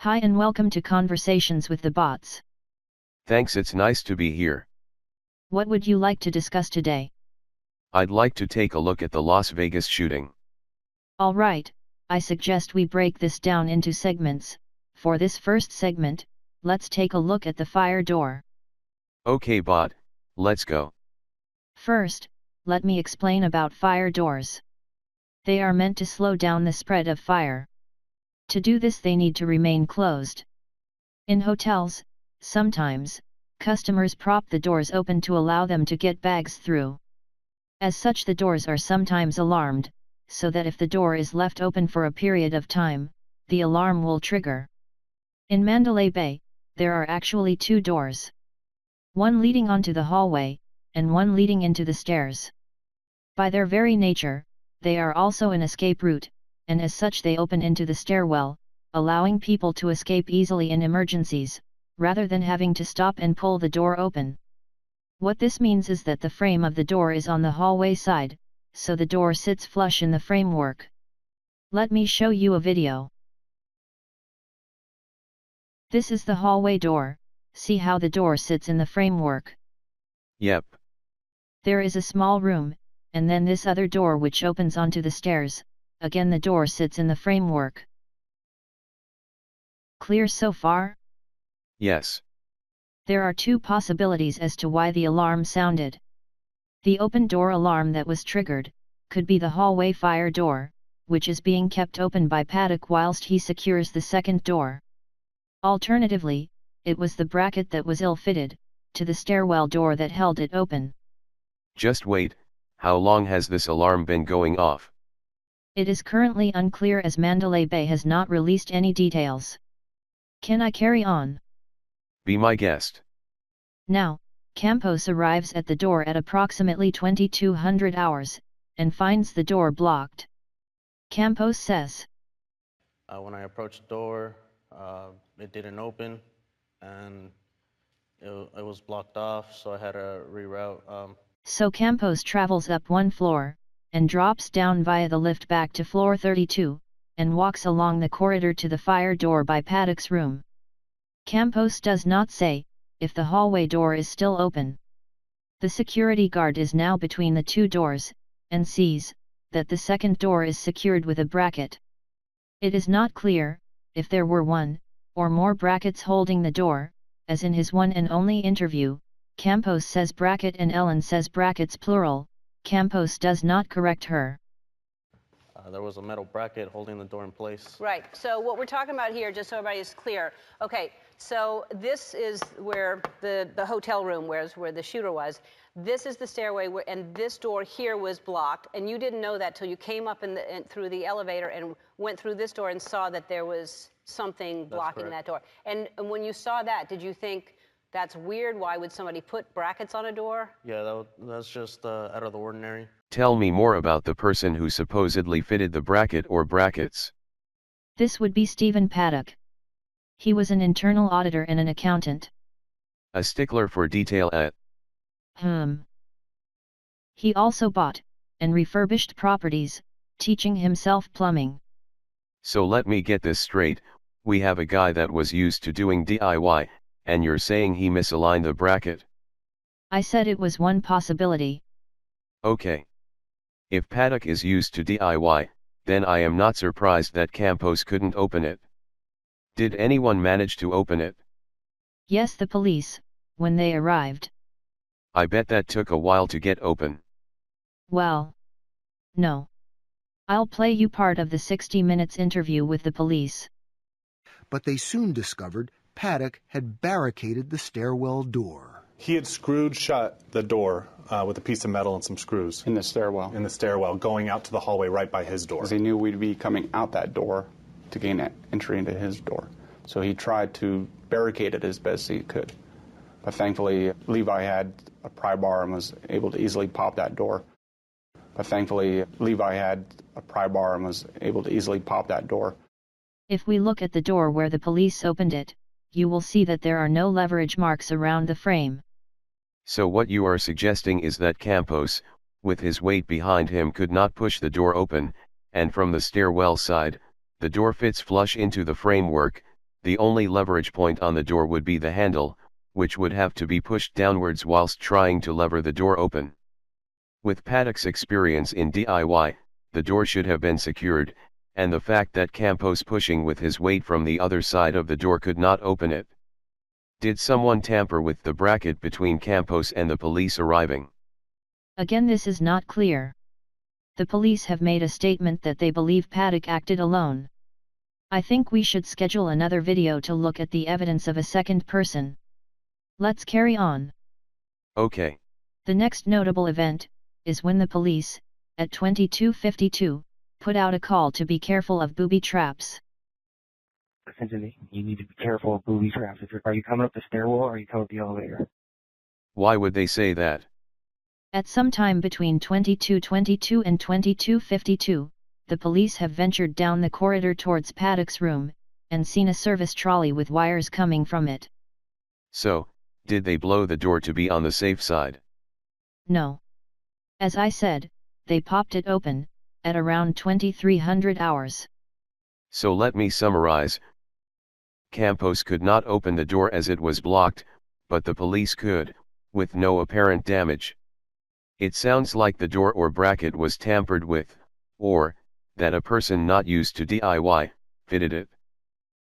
Hi and welcome to Conversations with the Bots. Thanks, it's nice to be here. What would you like to discuss today? I'd like to take a look at the Las Vegas shooting. Alright, I suggest we break this down into segments. For this first segment, let's take a look at the fire door. Okay bot, let's go. First, let me explain about fire doors. They are meant to slow down the spread of fire. To do this they need to remain closed. In hotels, sometimes, customers prop the doors open to allow them to get bags through. As such, the doors are sometimes alarmed, so that if the door is left open for a period of time, the alarm will trigger. In Mandalay Bay, there are actually two doors. One leading onto the hallway, and one leading into the stairs. By their very nature, they are also an escape route, and as such they open into the stairwell, allowing people to escape easily in emergencies, rather than having to stop and pull the door open. What this means is that the frame of the door is on the hallway side, so the door sits flush in the framework. Let me show you a video. This is the hallway door. See how the door sits in the framework? Yep. There is a small room, and then this other door which opens onto the stairs. Again the door sits in the framework. Clear so far? Yes. There are two possibilities as to why the alarm sounded. The open door alarm that was triggered could be the hallway fire door, which is being kept open by Paddock whilst he secures the second door. Alternatively, it was the bracket that was ill-fitted to the stairwell door that held it open. Just wait, how long has this alarm been going off? It is currently unclear as Mandalay Bay has not released any details. Can I carry on? Be my guest. Now, Campos arrives at the door at approximately 2200 hours, and finds the door blocked. Campos says, When I approached the door, it didn't open, and it was blocked off, so I had to reroute. So Campos travels up one floor, and drops down via the lift back to floor 32, and walks along the corridor to the fire door by Paddock's room. Campos does not say if the hallway door is still open. The security guard is now between the two doors, and sees that the second door is secured with a bracket. It is not clear if there were one or more brackets holding the door, as in his one and only interview, Campos says bracket and Ellen says brackets plural. Campos does not correct her. There was a metal bracket holding the door in place. Right, so what we're talking about here, just so everybody is clear, okay, so this is where the hotel room where the shooter was. This is the stairway, and this door here was blocked, and you didn't know that till you came up through the elevator and went through this door and saw that there was something blocking that door. And when you saw that, did you think, that's weird, why would somebody put brackets on a door? Yeah, that's just out of the ordinary. Tell me more about the person who supposedly fitted the bracket or brackets. This would be Stephen Paddock. He was an internal auditor and an accountant. A stickler for detail at. He also bought and refurbished properties, teaching himself plumbing. So let me get this straight, we have a guy that was used to doing DIY, and you're saying he misaligned the bracket? I said it was one possibility. Okay. If Paddock is used to DIY, then I am not surprised that Campos couldn't open it. Did anyone manage to open it? Yes, the police, when they arrived. I bet that took a while to get open. Well, no. I'll play you part of the 60 Minutes interview with the police. But they soon discovered Paddock had barricaded the stairwell door. He had screwed shut the door with a piece of metal and some screws. In the stairwell. In the stairwell, going out to the hallway right by his door. Because he knew we'd be coming out that door to gain entry into his door. So he tried to barricade it as best he could. But thankfully, Levi had a pry bar and was able to easily pop that door. If we look at the door where the police opened it, you will see that there are no leverage marks around the frame. So what you are suggesting is that Campos, with his weight behind him, could not push the door open, and from the stairwell side, the door fits flush into the framework, the only leverage point on the door would be the handle, which would have to be pushed downwards whilst trying to lever the door open. With Paddock's experience in DIY, the door should have been secured, and the fact that Campos pushing with his weight from the other side of the door could not open it. Did someone tamper with the bracket between Campos and the police arriving? Again, this is not clear. The police have made a statement that they believe Paddock acted alone. I think we should schedule another video to look at the evidence of a second person. Let's carry on. Okay. The next notable event is when the police, at 22:52, put out a call to be careful of booby traps. Essentially, you need to be careful of booby traps. Are you coming up the stairwell or are you coming up the elevator? Why would they say that? At some time between 22:22 and 22:52, the police have ventured down the corridor towards Paddock's room, and seen a service trolley with wires coming from it. So, did they blow the door to be on the safe side? No. As I said, they popped it open, at around 2300 hours. So let me summarize. Campos could not open the door as it was blocked, but the police could, with no apparent damage. It sounds like the door or bracket was tampered with, or, that a person not used to DIY, fitted it.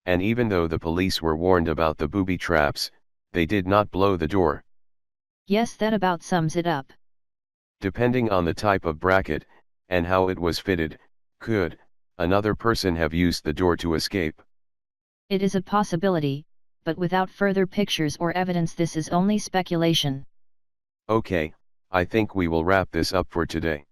And even though the police were warned about the booby traps, they did not blow the door. Yes, that about sums it up. Depending on the type of bracket, and how it was fitted, could another person have used the door to escape? It is a possibility, but without further pictures or evidence, this is only speculation. Okay, I think we will wrap this up for today.